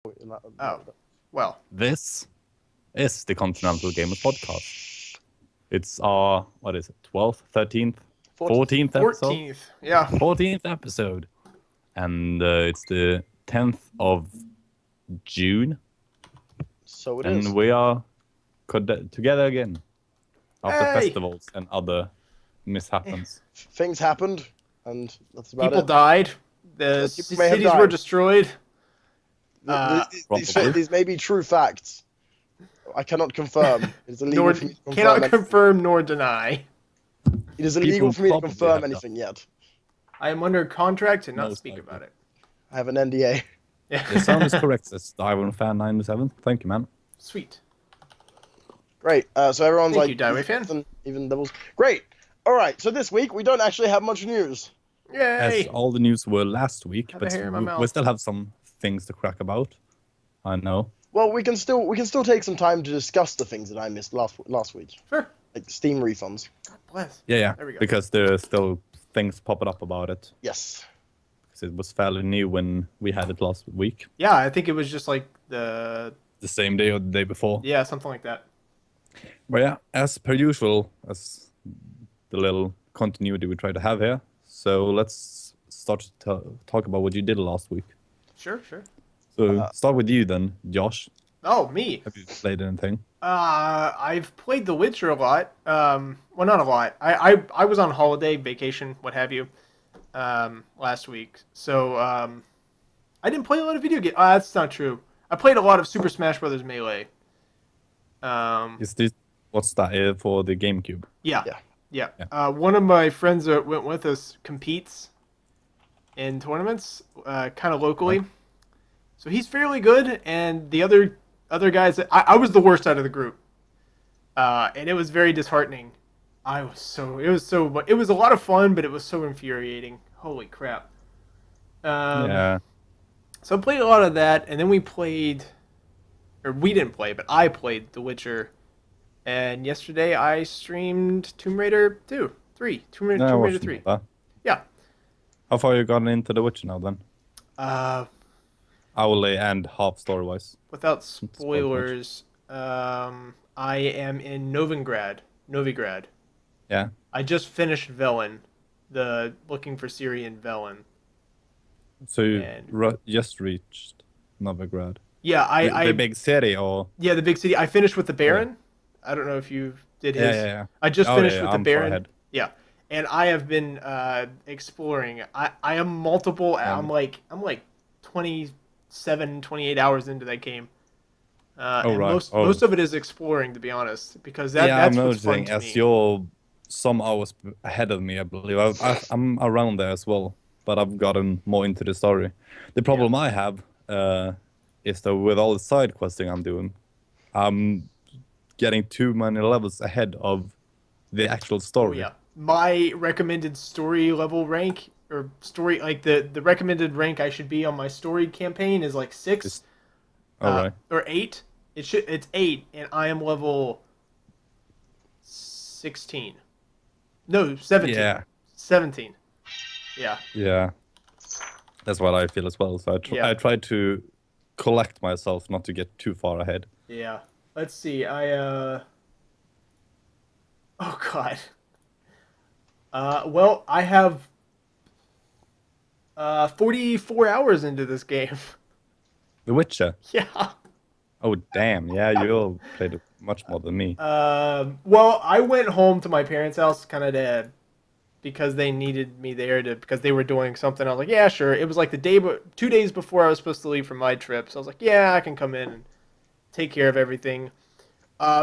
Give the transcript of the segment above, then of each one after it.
Oh, well. This is the Continental Gamers Podcast. It's our, 12th, 13th, 14th episode? 14th, yeah. 14th episode. And it's the 10th of June. So it and is. And we are together again. After Hey! festivals and other mishaps. Things happened, and that's about People it. died. The People may have cities were died. destroyed. These may be true facts. I cannot confirm. It's illegal Nor for me to confirm cannot anything. confirm nor deny. It is illegal People for me to probably confirm have anything yet. I am under contract to not Most speak likely. about it. I have an NDA. Yeah. The sound is correct, says Ivan Fan 97. Thank you, man. Sweet. Great. So everyone's Thank like, you, Diary fan. even doubles. Great. All right. So this week we don't actually have much news. Yay! As all the news were last week, Have a but hair in my we mouth. still have some things to crack about. I know. Well, we can still take some time to discuss the things that I missed last week, Sure. like Steam refunds. God bless. Yeah. There we go. Because there are still things popping up about it. Yes. Because it was fairly new when we had it last week. Yeah, I think it was just like the The same day or the day before. yeah, something like that. But yeah, as per usual, as the little continuity we try to have here. So let's start to talk about what you did last week. Sure. So start with you then, Josh. Oh, me. Have you played anything? I've played The Witcher a lot. Well, not a lot. I was on holiday, vacation, what have you, last week. So, I didn't play a lot of video games. That's not true. I played a lot of Super Smash Bros. Melee. Is this what's that for the GameCube? Yeah. Yeah. One of my friends that went with us competes in tournaments, kind of locally. So he's fairly good, and the other guys, I was the worst out of the group, and it was very disheartening. It was a lot of fun, but it was so infuriating. Holy crap! Yeah. So I played a lot of that, and then we didn't play, but I played The Witcher, and yesterday I streamed Tomb Raider 2, 3, Tomb Raider, No, I Tomb Raider watched 3. that. Yeah. How far you gotten into The Witcher now then? Hourly and half story-wise. Without spoil spoilers, I am in Novigrad. Yeah. I just finished Velen, the looking for Syrian Velen. So you And- just reached Novigrad. Yeah, the big city, or yeah, the big city. I finished with the Baron. I don't know if you did his. yeah. I just Oh, finished yeah, with the I'm far Baron. ahead. Yeah, and I have been exploring. I am multiple. I'm like 27, 28 hours into that game. And right. Most of it is exploring, to be honest, because that's I'm what's fun noticing to as me. you're some hours ahead of me, I believe. I'm around there as well, but I've gotten more into the story. The problem I have is that with all the side questing I'm doing, I'm getting too many levels ahead of the actual Oh story. yeah, my recommended story level rank or story like the recommended rank I should be on my story campaign is like 6 All right. or 8. It's 8, and I am level 16. No, 17. Yeah. 17. Yeah. Yeah. That's what I feel as well. So Yeah. I try to collect myself not to get too far ahead. Yeah. Let's see. Oh god. Well, I have 44 hours into this game. The Witcher. Yeah. Oh damn! Yeah, you all played it much more than me. Well, I went home to my parents' house kind of because they needed me there because they were doing something. I was like, yeah, sure. It was like 2 days before I was supposed to leave for my trip. So I was like, yeah, I can come in and take care of everything.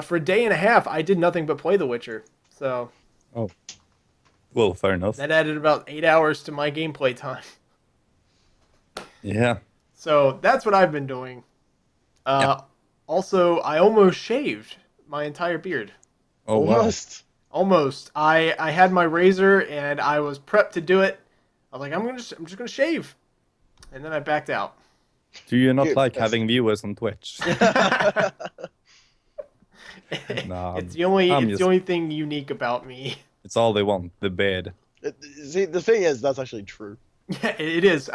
For a day and a half, I did nothing but play The Witcher. So Oh, well, fair enough. that added about 8 hours to my gameplay time. Yeah. So that's what I've been doing. Yeah. Also, I almost shaved my entire beard. Oh wow. Almost. Almost. I had my razor and I was prepped to do it. I was like, I'm just gonna shave, and then I backed out. Do you not Dude, like that's- having viewers on Twitch? Nah, It's the only I'm it's just- the only thing unique about me. It's all they want, the beard. See, the thing is, that's actually true. Yeah, it is.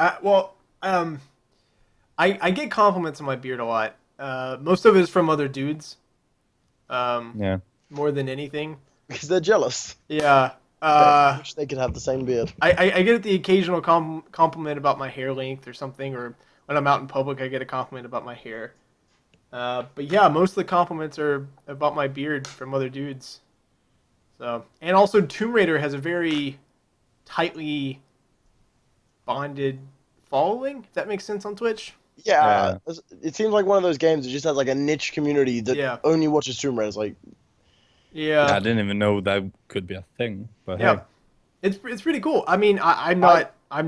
I I get compliments on my beard a lot. Most of it is from other dudes. Yeah. More than anything. Because they're jealous. Yeah. They wish they could have the same beard. I get the occasional compliment about my hair length or something, or when I'm out in public, I get a compliment about my hair. But yeah, most of the compliments are about my beard from other dudes. So, and also Tomb Raider has a very tightly bonded following. If that makes sense on Twitch. Yeah, it seems like one of those games that just has like a niche community that Yeah. only watches Tomb Raider. It's like, Yeah, I Yeah. didn't even know that could be a thing. But Yeah. hey, It's pretty cool. I mean, I'm not I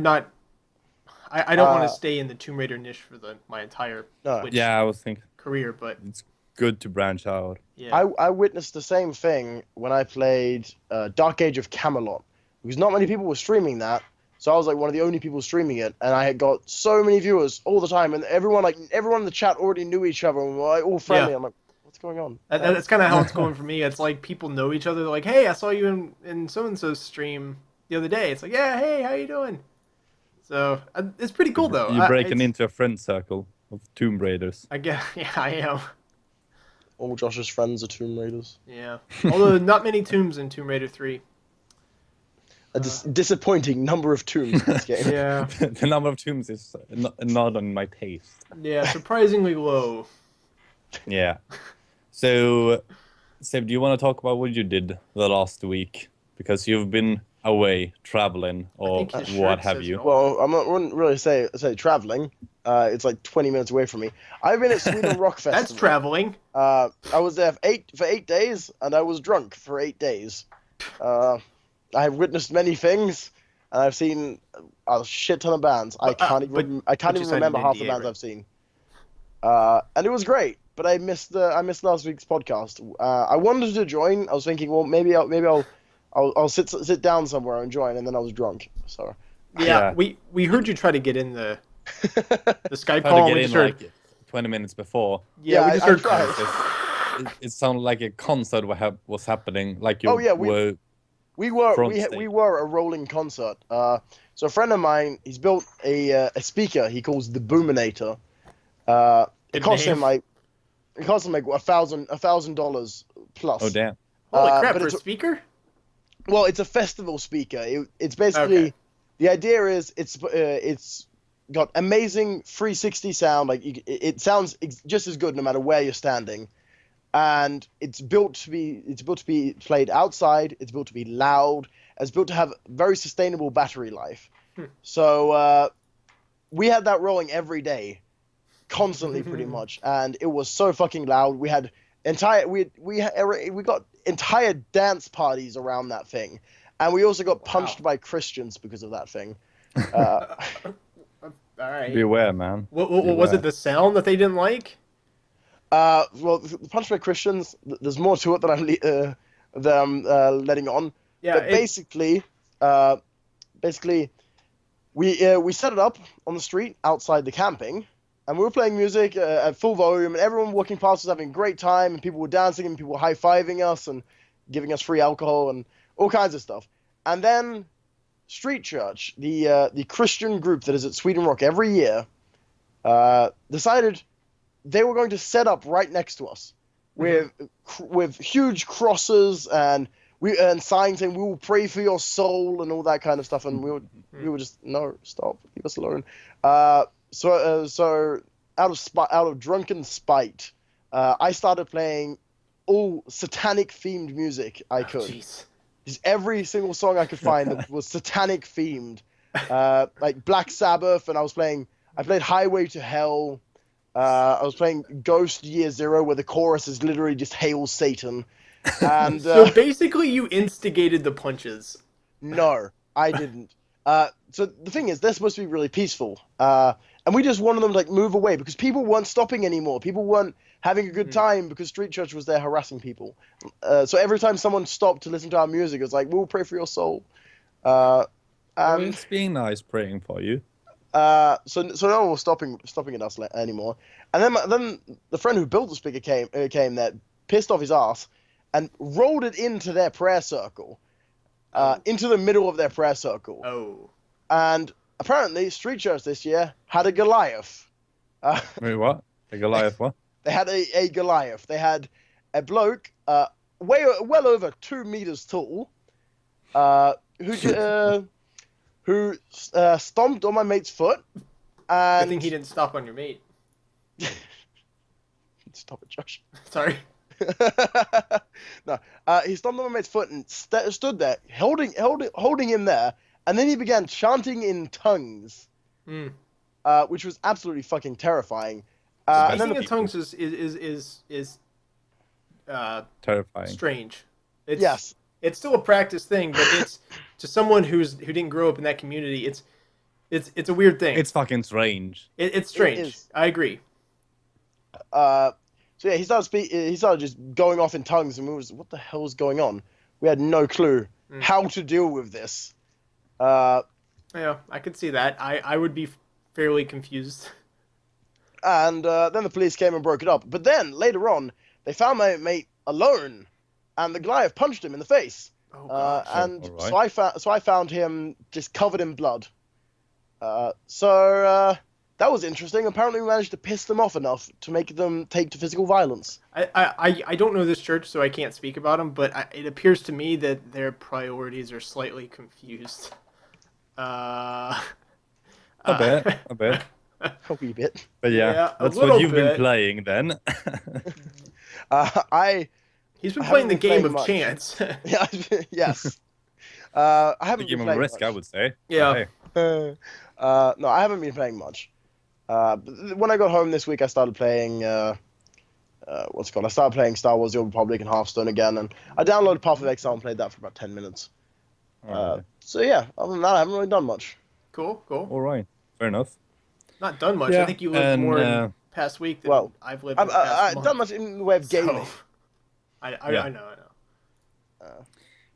don't want to stay in the Tomb Raider niche for my entire No. Twitch yeah, I was thinking career, but it's good to branch out. yeah. I witnessed the same thing when I played Dark Age of Camelot, because not many people were streaming that. So I was like one of the only people streaming it, and I had got so many viewers all the time, and everyone in the chat already knew each other and were like, all friendly. Yeah. I'm like, what's going on? That's kind of how it's going for me. It's like people know each other. They're like, hey, I saw you in so and so's stream the other day. It's like, yeah, hey, how you doing? So it's pretty cool though. You're breaking It's- into a friend circle of Tomb Raiders. I guess, yeah, I am. All Josh's friends are Tomb Raiders. Yeah. Although not many tombs in Tomb Raider 3. A disappointing number of tombs in this game. Yeah. The number of tombs is not on my taste. Yeah, surprisingly low. Yeah. So, Seb, do you want to talk about what you did the last week? Because you've been away traveling or think his what shirt have says you. it all. Well, I wouldn't really say traveling. It's like 20 minutes away from me. I've been at Sweden Rock Festival. That's traveling. I was there for 8 days, and I was drunk for 8 days. I have witnessed many things, and I've seen a shit ton of bands. I can't even you signed remember an half the NDA, bands right? I've seen. And it was great, but I missed last week's podcast. I wanted to join. I was thinking, well, maybe I'll sit down somewhere and join, and then I was drunk. So Yeah, Yeah. we heard you try to get in the Skype Tried call. to And get we in just heard, like 20 minutes before. yeah, we I just heard. tried. It sounded like a concert was happening. Like you Oh, yeah, were. We were Front we stage. were a rolling concert. So a friend of mine, he's built a speaker he calls the Boominator. It Good cost name. him like $1,000 plus. Oh damn. Holy crap! but For a it's- speaker? Well, it's a festival speaker. It's basically Okay. the idea is it's got amazing 360 sound. Like it sounds just as good no matter where you're standing, and it's built to be played outside. It's built to be loud. It's built to have very sustainable battery life. So we had that rolling every day, constantly, pretty much, and it was so fucking loud. We had we got entire dance parties around that thing, and we also got punched by Christians because of that thing. All right. Beware, man. What was Beware. it? The sound that they didn't like? Well, the punched by Christians. There's more to it that I'm letting on. Yeah. But basically, we set it up on the street outside the camping, and we were playing music at full volume, and everyone walking past was having a great time, and people were dancing, and people were high-fiving us and giving us free alcohol and all kinds of stuff. And then Street Church, the Christian group that is at Sweden Rock every year, decided they were going to set up right next to us with huge crosses and signs saying "We will pray for your soul" and all that kind of stuff. And we were just, no, stop, leave us alone. So out of drunken spite, I started playing all satanic themed music I could. Jeez. Just every single song I could find that was satanic themed, like Black Sabbath, and I played Highway to Hell. I was playing Ghost Year Zero, where the chorus is literally just "Hail Satan," and So basically, you instigated the punches. no, I didn't. So the thing is, they're supposed to be really peaceful, and we just wanted them to like move away because people weren't stopping anymore. People weren't having a good time because Street Church was there harassing people. So every time someone stopped to listen to our music, it was like, "We'll pray for your soul." Oh, And it's being nice praying for you. so no one was stopping at us anymore. And then the friend who built the speaker came there, pissed off his ass, and rolled it into their prayer circle, into the middle of their prayer circle. Oh. And apparently, Street Church this year had a Goliath. Wait, what? A Goliath? What? They had a Goliath. They had a bloke, well over 2 meters tall, who stomped on my mate's foot, Good and thing he didn't stop on your mate. stop it, Josh. Sorry. No, he stomped on my mate's foot and stood there, holding him there, and then he began chanting in tongues, which was absolutely fucking terrifying. And then Speaking of tongues is Terrifying. strange. It's, yes, it's still a practice thing, but it's to someone who didn't grow up in that community. It's a weird thing. It's fucking strange. It's strange. It is. I agree. So yeah, he started just going off in tongues, and we was, what the hell is going on? We had no clue how to deal with this. Yeah, I could see that. I would be fairly confused. And then the police came and broke it up. But then later on, they found my mate alone, and the Goliath punched him in the face. Oh gosh. And alright. so I found him just covered in blood. So that was interesting. Apparently, we managed to piss them off enough to make them take to physical violence. I don't know this church, so I can't speak about them, but it appears to me that their priorities are slightly confused. A bit. A wee bit. But yeah, Yeah, a that's little what you've bit. been playing then. He's been I playing the haven't been game playing of much. chance. Yeah, yes. I The haven't game been of playing risk, I much. would say. Yeah. Hey. No, I haven't been playing much. But when I got home this week, I started playing. What's it called? I started playing Star Wars: The Old Republic and Hearthstone again, and I downloaded Path of Exile and played that for about 10 minutes. Alright. So yeah, other than that, I haven't really done much. Cool. All right. Fair enough. Not done much. I Yeah, think you lived and, more in past week than well, I've lived in the past I've month. done much in the way of gaming. So, I Yeah. know.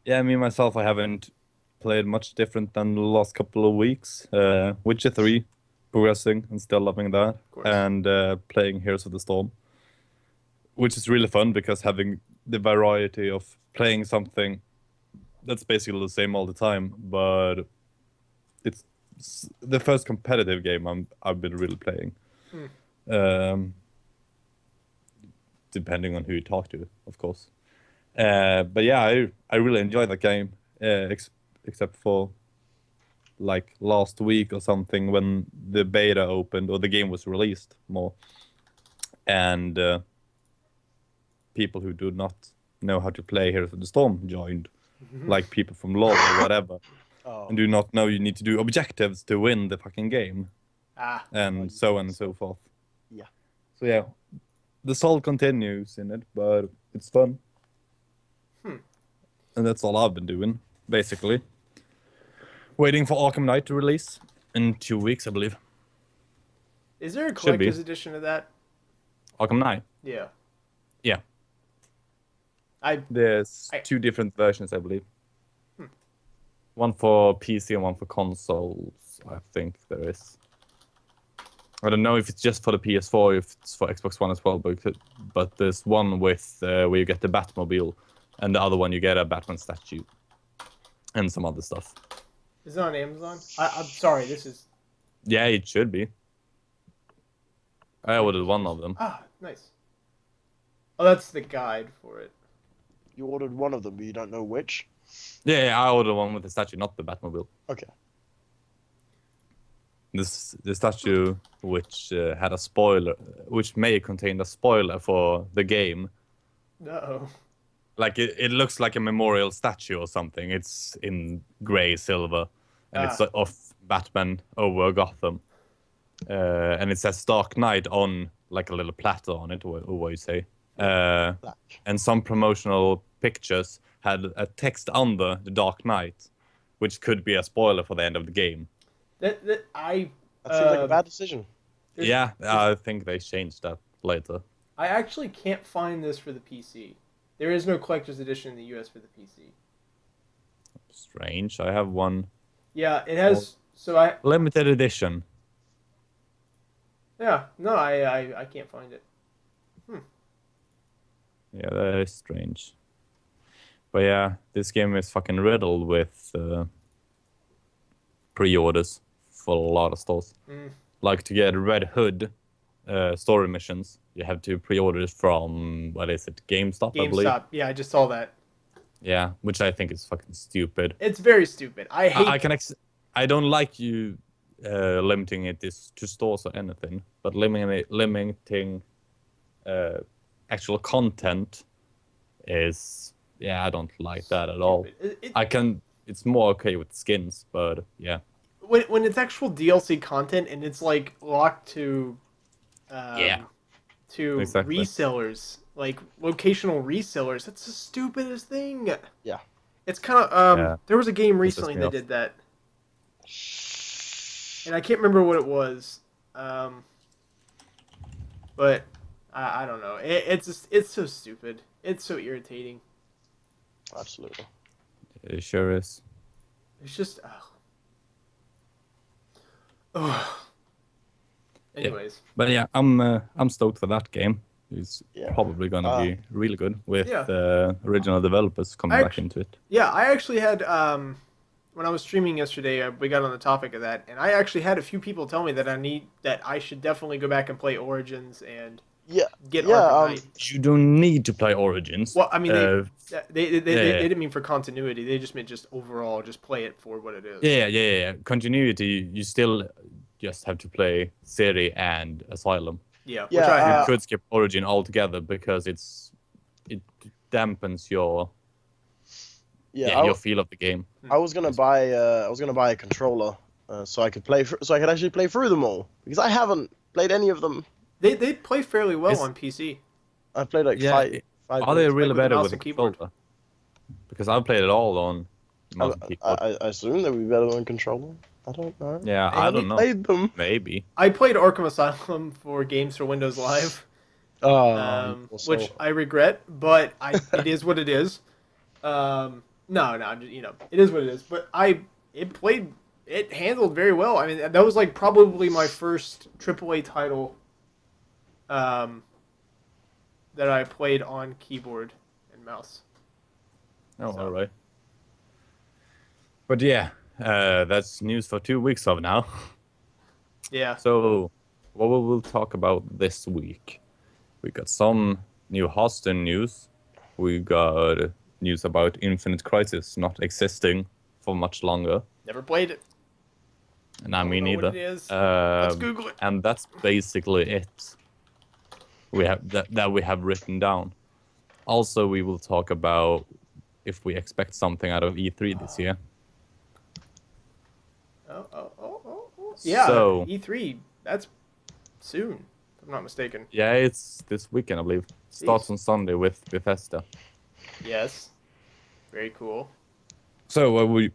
Yeah, me myself, I haven't played much different than the last couple of weeks. Witcher 3, progressing and still loving that. course. And playing Heroes of the Storm, which is really fun because having the variety of playing something that's basically the same all the time, but it's the first competitive game I've been really playing. Depending on who you talk to, of course. But yeah, I really enjoyed that game, except for like last week or something when the beta opened or the game was released more, and people who do not know how to play Heroes of the Storm joined, like people from LoL or whatever, Oh, and do not know you need to do objectives to win the fucking game, Ah, and so on and so forth. Yeah. So yeah, the soul continues in it, but it's fun. And that's all I've been doing, basically. Waiting for Arkham Knight to release in 2 weeks, I believe. is there a Should be. collector's edition of that? Arkham Knight. Yeah. Yeah. I There's I- 2 different versions, I believe. One for PC and one for consoles, I think there is. I don't know if it's just for the PS4, if it's for Xbox One as well, but there's one with where you get the Batmobile, and the other one you get a Batman statue, and some other stuff. is it on Amazon? I'm sorry. This is Yeah, it should be. I ordered one of them. nice. Oh, that's the guide for it. you ordered one of them, but you don't know which. Yeah, I ordered one with the statue, not the Batmobile. Okay. The statue which had a spoiler, which may contain a spoiler for the game. No. Like it looks like a memorial statue or something. It's in gray silver, and it's of Batman over Gotham. And it says Dark Knight on like a little platter on it, or what you say. Black. And some promotional pictures had a text under the Dark Knight, which could be a spoiler for the end of the game. That That seems like a bad decision. There's- Yeah, I think they changed that later. I actually can't find this for the PC. There is no collector's edition in the US for the PC. Strange. I have one Yeah, it has. So I. limited edition. Yeah, no, I can't find it. Yeah, that is strange. But yeah, this game is fucking riddled with pre-orders for a lot of stores. Like to get Red Hood, story missions, you have to pre-order it from, what is it, GameStop, I believe. GameStop. Yeah, I just saw that. Yeah, which I think is fucking stupid. It's very stupid. I hate. I don't like you limiting it to stores or anything, but limiting actual content is, yeah, I don't like that at all. It's more okay with skins, but yeah. When it's actual DLC content and it's like locked to Exactly. resellers, like locational resellers, that's the stupidest thing. Yeah. It's kind of Yeah. there was a game Pisses recently me that off. did that, and I can't remember what it was, but I don't know. It's so stupid. It's so irritating. Absolutely. It sure is. It's just. Ugh. Anyways. But yeah, I'm stoked for that game. It's Yeah. probably gonna be really good with Yeah. original developers coming back into it. Yeah, I actually had when I was streaming yesterday, we got on the topic of that, and I actually had a few people tell me that I should definitely go back and play Origins and get Arkham Knight. You don't need to play Origins. Well, I mean, they didn't mean for continuity. They just meant just overall, just play it for what it is. Yeah. Continuity, you still just have to play Siri and Asylum. Yeah, which Yeah, I You have. could skip Origin altogether because it dampens your your feel of the game. I was gonna buy a controller so I could actually play through them all, because I haven't played any of them. They play fairly well It's- on PC. I've played like Yeah, five. Are they minutes. really with the better mouse with a and keyboard. controller? Because I've played it all on mouse and keyboard. I assume they would be better than controller. I don't know. Yeah, I don't know. Played them. Maybe. I played Arkham Asylum for Games for Windows Live. Which I regret, but it is what it is. No, it is what it is. But it handled very well. I mean, that was like probably my first AAA title, that I played on keyboard and mouse. Oh, So. all right. But yeah, that's news for 2 weeks of now. Yeah. So, what we will talk about this week? We got some new Hearthstone news. We got news about Infinite Crisis not existing for much longer. Never played it. And I mean know neither. what it is. Let's Google it. And that's basically it. We have that we have written down. Also, we will talk about if we expect something out of E3 this year. Oh. Yeah. So- E3. That's soon, if I'm not mistaken. Yeah, it's this weekend, I believe. Starts on Sunday with Bethesda. Yes. Very cool. So, what do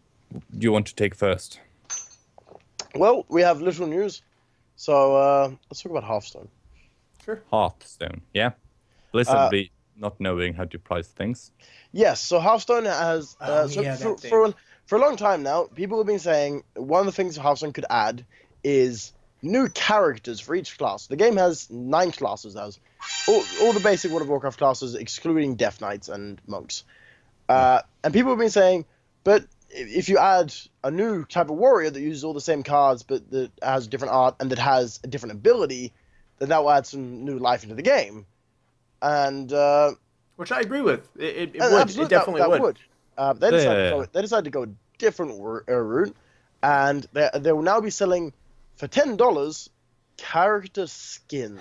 you want to take first? Well, we have little news, so let's talk about Hearthstone. Sure. Hearthstone, yeah. Blizzard be not knowing how to price things. Yes, so Hearthstone has for a long time now, people have been saying one of the things Hearthstone could add is new characters for each class. The game has 9 classes, as all the basic World of Warcraft classes, excluding Death Knights and Monks. And people have been saying, but if you add a new type of warrior that uses all the same cards, but that has different art and that has a different ability, then that will add some new life into the game. And Which I agree with. It would. absolutely, It definitely would. They decided to go a different route, and they will now be selling for $10 character skins.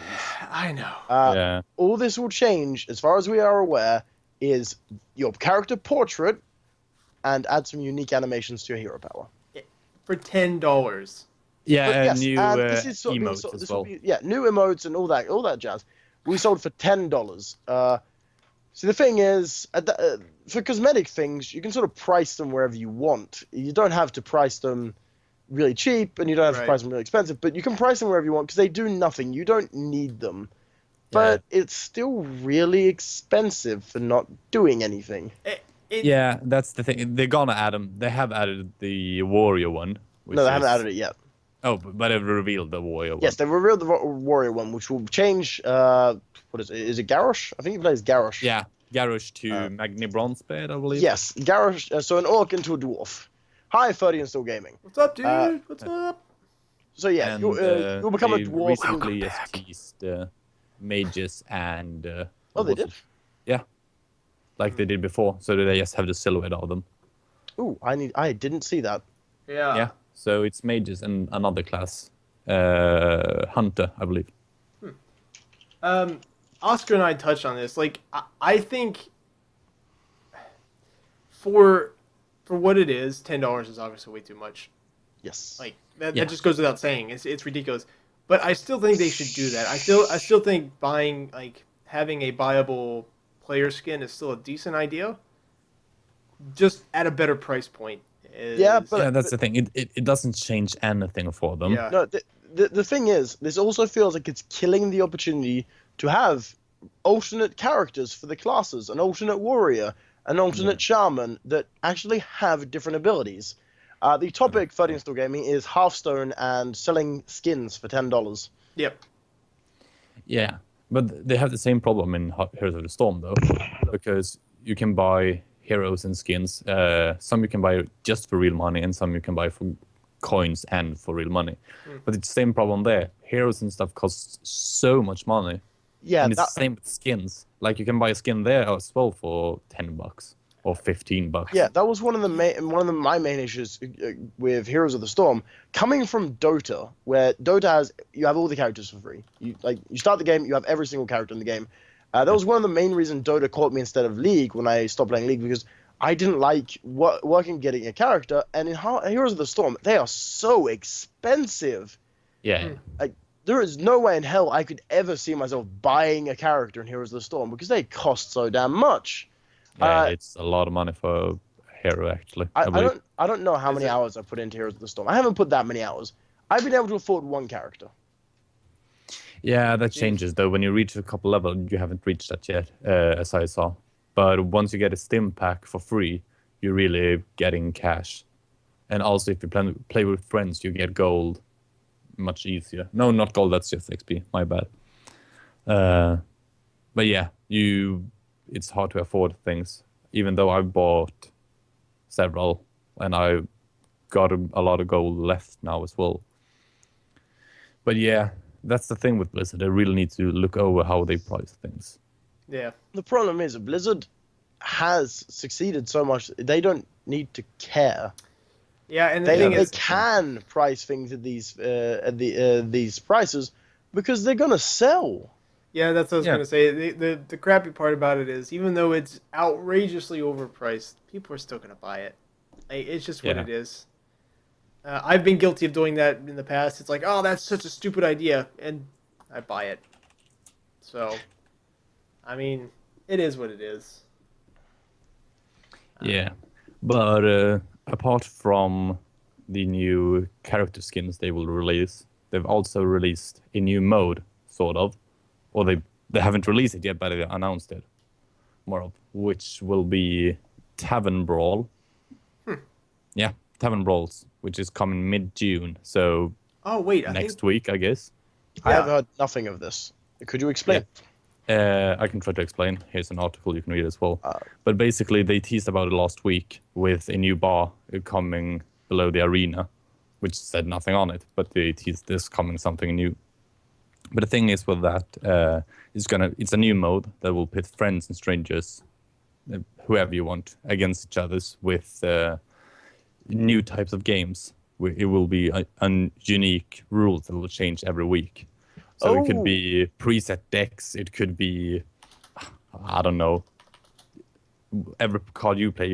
I know. Yeah. All this will change, as far as we are aware, is your character portrait and add some unique animations to your hero power. For $10. Yeah, But yes, new and this is sort of being emotes as this well. will be, new emotes and all that jazz. We sold for $10. So the thing is, for cosmetic things, you can sort of price them wherever you want. You don't have to price them really cheap, and you don't have to price them really expensive, but you can price them wherever you want because they do nothing. You don't need them. But it's still really expensive for not doing anything. Yeah, that's the thing. They're gonna add them. They have added the warrior one. No, they haven't added it yet. Oh, but they've revealed the warrior one. Yes, they revealed the warrior one, which will change. What is it? Is it Garrosh? I think he plays Garrosh. Yeah, Garrosh to Magni Bronzebeard, I believe. Yes, Garrosh. So an orc into a dwarf. Hi, 30 and still gaming. What's up, dude? What's up? So yeah, And you'll become a they dwarf. recently just teased mages and Oh, what they was did? it? Yeah, like they did before. So they just have the silhouette of them. Ooh, I didn't see that. Yeah. Yeah. So it's mages and another class, hunter, I believe. Oscar and I touched on this. Like, I think for what it is, $10 is obviously way too much. Yes. Like Yeah. that just goes without saying. It's ridiculous. But I still think they should do that. I still think buying like having a buyable player skin is still a decent idea. Just at a better price point is Yeah, but Yeah, that's the thing. It doesn't change anything for them. yeah. no, the thing is, this also feels like it's killing the opportunity to have alternate characters for the classes, an alternate warrior, an alternate shaman that actually have different abilities. The topic for Install Gaming is Hearthstone and selling skins for $10. Yep. Yeah, but they have the same problem in Heroes of the Storm though, because you can buy heroes and skins. Some you can buy just for real money, and some you can buy for coins and for real money. But it's the same problem there. Heroes and stuff costs so much money, Yeah, and it's the same with skins. Like you can buy a skin there as well for $10 or $15. yeah, that was one of my main issues with Heroes of the Storm, coming from Dota, where you have all the characters for free. You start the game, you have every single character in the game. That was one of the main reasons Dota caught me instead of League when I stopped playing League, because I didn't like working getting a character. And in Heroes of the Storm, they are so expensive. Yeah, Like, there is no way in hell I could ever see myself buying a character in Heroes of the Storm because they cost so damn much. yeah, it's a lot of money for a hero actually. I I believe. don't know how Is many it- hours I put into Heroes of the Storm. I haven't put that many hours. I've been able to afford one character. Yeah, that changes though. When you reach a couple level, you haven't reached that yet, as I saw. But once you get a stim pack for free, you're really getting cash. And also, if you play with friends, you get gold much easier. No, not gold. That's just XP. My bad. But yeah, it's hard to afford things. Even though I bought several, and I got a lot of gold left now as well. But yeah, that's the thing with Blizzard. They really need to look over how they price things. Yeah. The problem is Blizzard has succeeded so much they don't need to care. Yeah, and the They thing they is, can price things at these prices because they're gonna sell. yeah, that's what I was Yeah. gonna say. The crappy part about it is, even though it's outrageously overpriced, people are still gonna buy it. Like, it's just what Yeah. it is. I've been guilty of doing that in the past. It's like, oh, that's such a stupid idea, and I buy it. So, I mean, it is what it is. Yeah, but apart from the new character skins they will release, they've also released a new mode, sort of, or they haven't released it yet, but they announced it, more of, which will be Tavern Brawl. Yeah, Tavern Brawls, which is coming mid-June, so Oh wait, I next think week, I guess. I have Yeah. heard nothing of this. Could you explain? I can try to explain. Here's an article you can read as well. Uh, But basically, they teased about it last week with a new bar coming below the arena, which said nothing on it, but they teased this coming something new. But the thing is with that, it's a new mode that will pit friends and strangers, whoever you want, against each others with new types of games. It will be unique rules that will change every week. So it could be preset decks. It could be, I don't know, every card you play,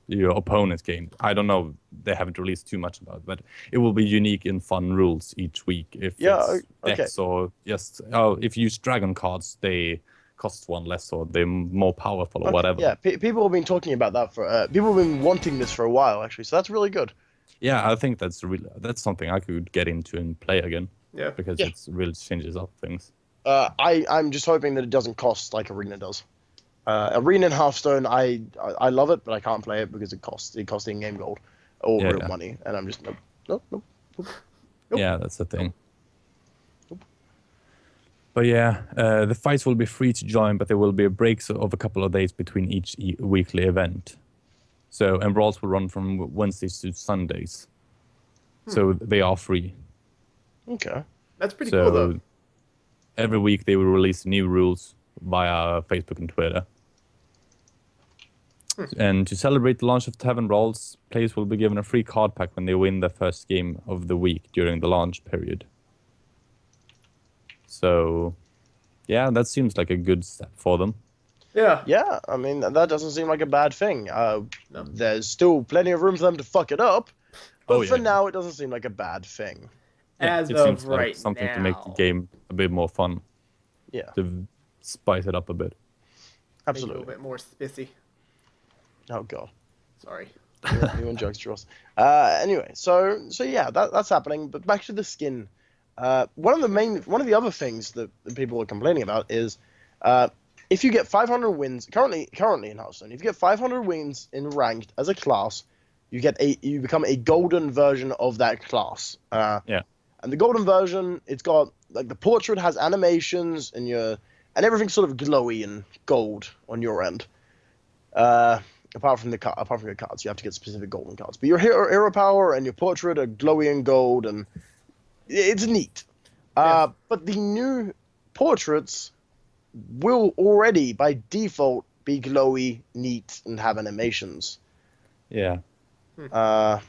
your opponent's game. I don't know. They haven't released too much about it, but it will be unique and fun rules each week. If it's okay. decks or just if you use dragon cards, they cost one less or they're more powerful or whatever. Yeah, people have been talking about that for. People have been wanting this for a while, actually. So that's really good. Yeah, I think that's something I could get into and play again. Yeah. Because Yeah. it really changes up things. I'm just hoping that it doesn't cost like Arena does. Arena and Hearthstone, I love it, but I can't play it because it costs in-game gold or Yeah, real yeah. money, and I'm just nope. Nope. Yeah, that's the thing. But yeah, the fights will be free to join, but there will be a break of a couple of days between each weekly event. So, and brawls will run from Wednesdays to Sundays. So they are free. Okay. That's pretty So cool though. every week they will release new rules via Facebook and Twitter. And to celebrate the launch of Tavern Brawls, players will be given a free card pack when they win their first game of the week during the launch period. So, yeah, that seems like a good step for them. Yeah. Yeah, I mean, that doesn't seem like a bad thing. No. There's still plenty of room for them to fuck it up, but Oh, for yeah. now, it doesn't seem like a bad thing. Yeah, As it of seems like right something to make the now. game a bit more fun, Yeah, to spice it up a bit. Make it a absolutely. little bit more spicy. Oh god, Sorry. you and jokes, Joss. Anyway, so yeah, that's happening. But back to the skin. One of the other things that people are complaining about is, if you get 500 wins currently in Hearthstone, if you get 500 wins in ranked as a class, you become a golden version of that class. Yeah. And the golden version, it's got like the portrait has animations and everything's sort of glowy and gold on your end. Apart from your cards, you have to get specific golden cards. But your hero power and your portrait are glowy and gold, and it's neat. Yes. But the new portraits will already, by default, be glowy, neat, and have animations. Yeah. Uh,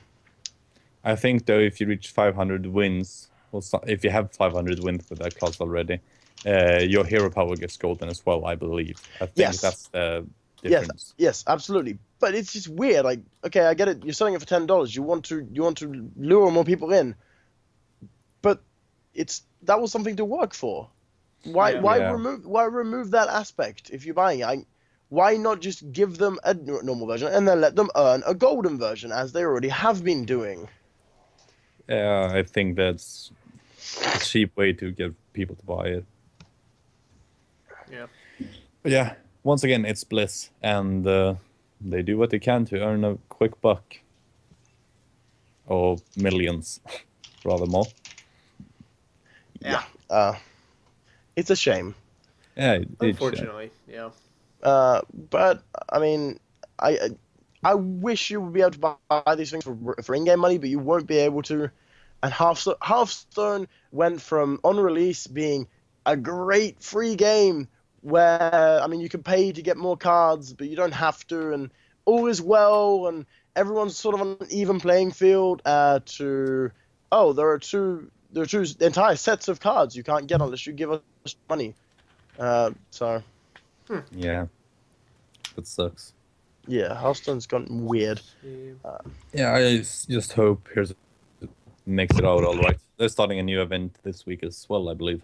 I think, though, if you reach 500 wins, or if you have 500 wins with that class already, your hero power gets golden as well, I believe. I think Yes. that's the difference. Yes, absolutely. But it's just weird. Like, okay, I get it. You're selling it for $10. You want to lure more people in, but that was something to work for. Why Yeah. remove that aspect if you're buying it? Why not just give them a normal version and then let them earn a golden version as they already have been doing? Yeah, I think that's a cheap way to get people to buy it. Yeah. But yeah, once again, it's Bliss, and they do what they can to earn a quick buck. Or millions, rather more. Yeah. It's a shame. Yeah, it did. Unfortunately. Yeah. But I mean, I wish you would be able to buy these things for in-game money, but you won't be able to. And Hearthstone went from on release being a great free game where I mean you can pay to get more cards, but you don't have to, and all is well, and everyone's sort of on an even playing field. To there are two entire sets of cards you can't get unless you give us money. So. Yeah, that sucks. Yeah, Hearthstone's gone weird. Yeah, I just hope Here's makes it out all right. They're starting a new event this week as well, I believe.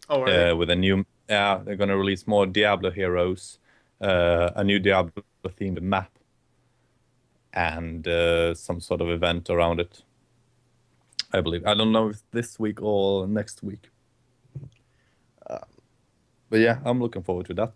Oh, right. With a new, they're gonna release more Diablo heroes, a new Diablo themed map, and some sort of event around it. I believe. I don't know if this week or next week. But yeah, I'm looking forward to that.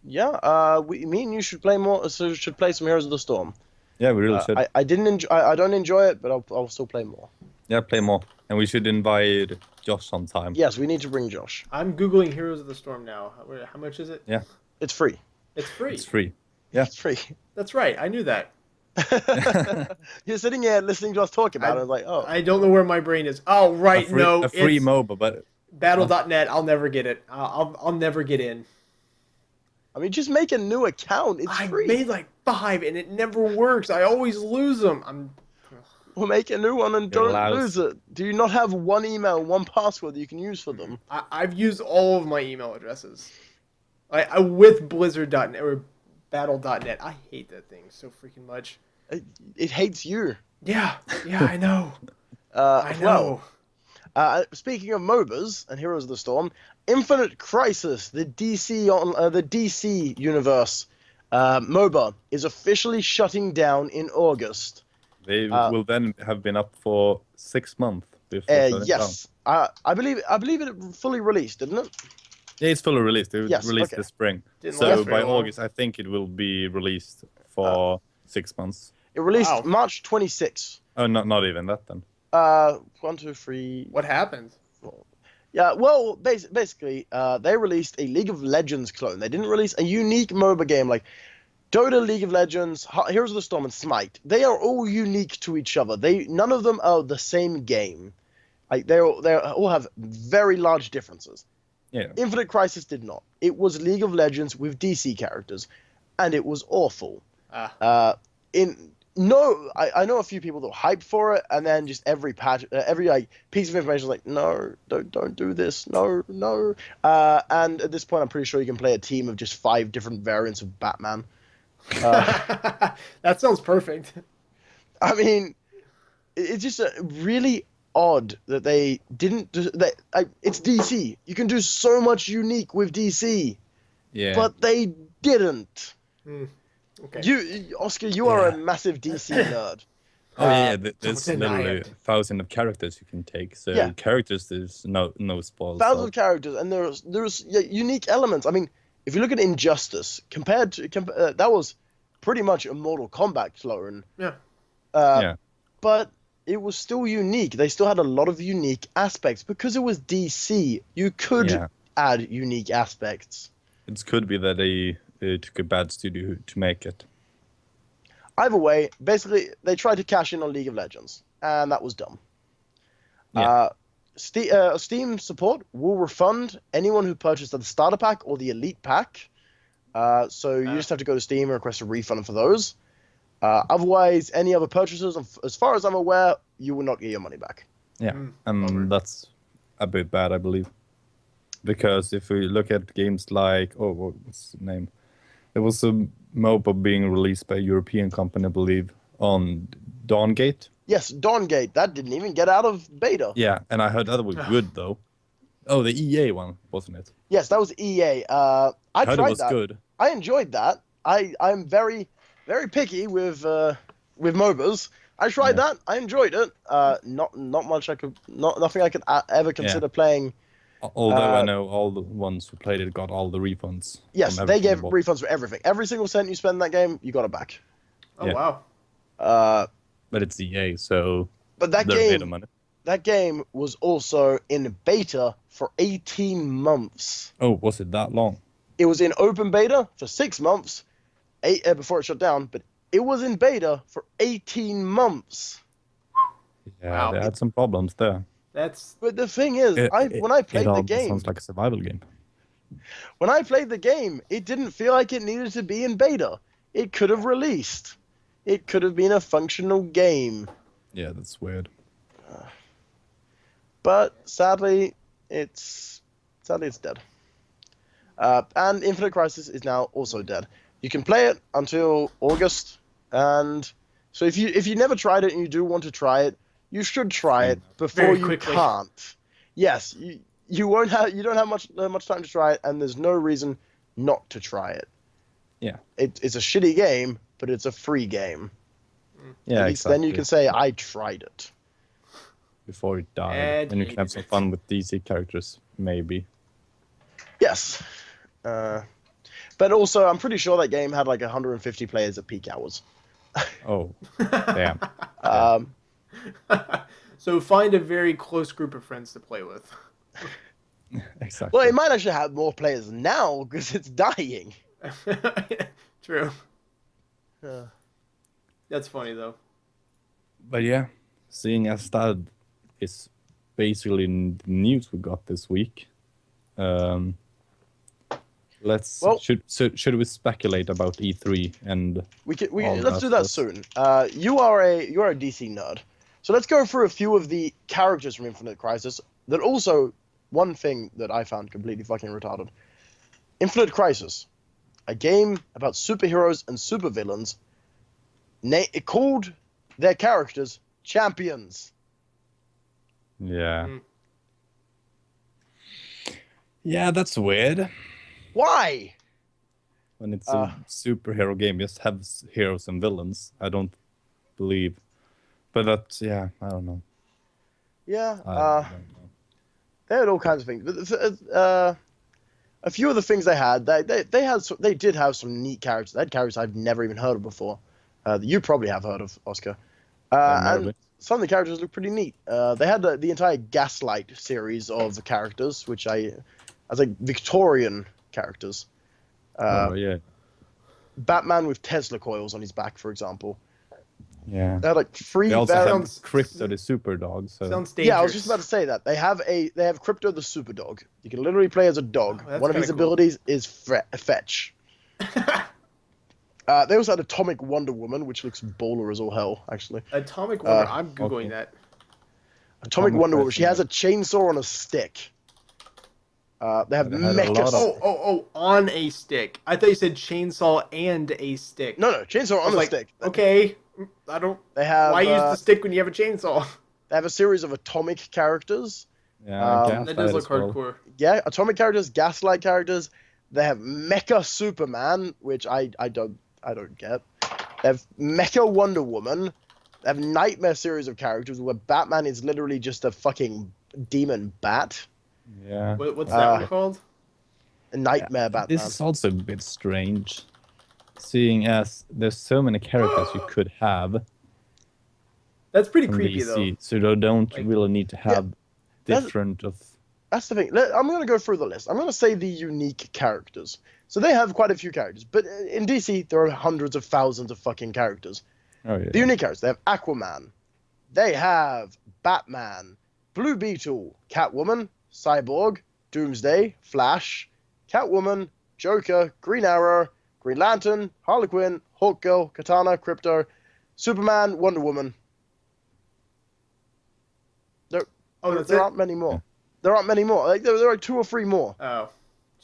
Yeah, me and you should play more. So should play some Heroes of the Storm. Yeah, we really should. I didn't enjoy. I don't enjoy it, but I'll still play more. Yeah, play more, and we should invite Josh sometime. Yes, we need to bring Josh. I'm Googling Heroes of the Storm now. How much is it? Yeah, It's free. It's free. it's free. Yeah, It's free. That's right. I knew that. You're sitting here listening to us talk about it. I was like, oh, I don't know where my brain is. Oh, right. a free it's MOBA, but Battle.net. I'll never get it. I'll never get in. I mean, just make a new account. It's I free. made like 5 and it never works. I always lose them. We'll make a new one and You're don't allowed. lose it. Do you not have one email, one password that you can use for them? I've used all of my email addresses. I with Blizzard.net or Battle.net. I hate that thing so freaking much. It hates you. Yeah, I know. I Well, know. speaking of MOBAs and Heroes of the Storm, Infinite Crisis, the DC universe MOBA, is officially shutting down in August. they will then have been up for 6 months before. shutting down. Yes, I believe it fully released, didn't it? Yeah, it's fully released. It Yes, released okay. this spring. Didn't So last by very long. August, I think it will be released for 6 months. It released Wow. March 26th. Oh, not even that then. 1, 2, 3. What happened? Yeah, well, basically, they released a League of Legends clone. They didn't release a unique MOBA game like Dota, League of Legends, Heroes of the Storm, and Smite. They are all unique to each other. None of them are the same game. Like they all have very large differences. Yeah. Infinite Crisis did not. It was League of Legends with DC characters, and it was awful. Ah. I know a few people that were hyped for it, and then just every patch, every like piece of information was like, no, don't do this, no, no. And at this point, I'm pretty sure you can play a team of just 5 different variants of Batman. That sounds perfect. I mean, it's just really odd that they didn't. It's DC. You can do so much unique with DC, Yeah. but they didn't. Okay. Oscar, you are a massive DC nerd. Oh yeah, there's don't deny literally it. 1,000 of characters you can take. So Yeah. characters, there's no spoils. Thousands of characters, and there's unique elements. I mean, if you look at Injustice, that was pretty much a Mortal Kombat clone. Yeah. Yeah. But it was still unique. They still had a lot of unique aspects because it was DC. You could add unique aspects. It could be that they took a bad studio to make it. Either way, basically, they tried to cash in on League of Legends, and that was dumb. Yeah. Steam support will refund anyone who purchased the starter pack or the elite pack. So you just have to go to Steam and request a refund for those. Otherwise, any other purchases, as far as I'm aware, you will not get your money back. Yeah, bummer. that's a bit bad, I believe. Because if we look at games like, what's the name? There was a MOBA being released by a European company, I believe, on Dawngate. Yes, Dawngate. That didn't even get out of beta. Yeah, and I heard that was good, though. Oh, the EA one, wasn't it? Yes, that was EA. I heard tried it was that. good. I enjoyed that. I'm very, very picky with MOBAs. I tried that. I enjoyed it. Not much nothing I could ever consider playing. Although I know all the ones who played it got all the refunds. Yes, they gave refunds for everything. Every single cent you spend in that game, you got it back. Oh Yeah. wow. But it's EA, so But that they're made of money. that game was also in beta for 18 months. Oh, was it that long? It was in open beta for 6 months, before it shut down. But it was in beta for 18 months. Yeah, Wow. they had some problems there. But the thing is, when I played the game, sounds like a survival game. when I played the game, it didn't feel like it needed to be in beta. It could have released. It could have been a functional game. Yeah, that's weird. But sadly, it's dead. And Infinite Crisis is now also dead. You can play it until August, and so if you never tried it and you do want to try it, you should try it before Very you quickly. can't. Yes, you don't have much time to try it, and there's no reason not to try it. Yeah. It's a shitty game, but it's a free game. Yeah, At least then you can say I tried it. Before it died, And and you can have some fun with DC characters, maybe. Yes. But also, I'm pretty sure that game had like 150 players at peak hours. Oh, damn. So find a very close group of friends to play with. Exactly. Well, it might actually have more players now because it's dying. True. Uh, That's funny though. But yeah, seeing as that is basically the news we got this week, should we speculate about E3 and all let's do that stuff? soon. You are a DC nerd, so let's go through a few of the characters from Infinite Crisis. That also one thing that I found completely fucking retarded. Infinite Crisis, a game about superheroes and supervillains. It called their characters champions. Yeah. Yeah, that's weird. Why? When it's a superhero game, just have heroes and villains. I don't believe. But that's, yeah, I don't know. Yeah. I don't know. They had all kinds of things. But a few of the things they had, they did have some neat characters. They had characters I've never even heard of before. That you probably have heard of, Oscar. And some of the characters look pretty neat. They had the entire Gaslight series of characters, which I like Victorian characters. Yeah. Batman with Tesla coils on his back, for example. Yeah. They had like 3 They also have variants. Crypto the Super Dog. So Sounds dangerous. Yeah, I was just about to say that. They have Crypto the Super Dog. You can literally play as a dog. Oh, that's One of his kinda cool. abilities is fetch. They also had Atomic Wonder Woman, which looks baller as all hell, actually. Atomic Wonder. I'm googling okay. that. Atomic Wonder Woman. Person, She has a chainsaw on a stick. They have They had a mecha. lot of- Oh, on a stick. I thought you said chainsaw and a stick. No, chainsaw I on was a like, stick. okay, I don't. They have. Why use the stick when you have a chainsaw? They have a series of atomic characters. Yeah, That That Gaslight does look as well. hardcore. Yeah, atomic characters, gaslight characters. They have Mecha Superman, which I don't get. They have Mecha Wonder Woman. They have Nightmare series of characters where Batman is literally just a fucking demon bat. Yeah. What's that one called? A Nightmare Batman. This is also a bit strange, seeing as there's so many characters you could have That's pretty from creepy DC, though. so you don't Like- really need to have that's- different of. That's the thing. I'm going to go through the list. I'm going to say the unique characters. So they have quite a few characters, but in DC there are hundreds of thousands of fucking characters. Oh yeah. The unique characters. They have Aquaman. They have Batman, Blue Beetle, Catwoman, Cyborg, Doomsday, Flash, Catwoman, Joker, Green Arrow, Green Lantern, Harlequin, Hawkgirl, Katana, Crypto, Superman, Wonder Woman. Oh, that's There it. aren't many more. There aren't many more. Like there are 2 or 3 more. Oh.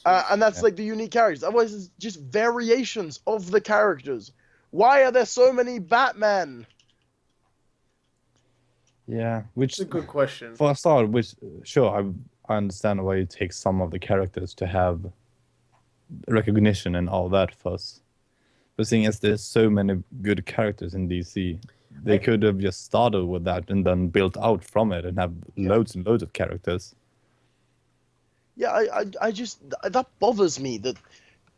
And that's like the unique characters. Otherwise, it's just variations of the characters. Why are there so many Batmen? Yeah, which It's a good question. for a start, which sure I understand why you take some of the characters to have recognition and all that fuss. But seeing as there's so many good characters in DC, they could have just started with that and then built out from it and have loads and loads of characters. Yeah, I just that bothers me that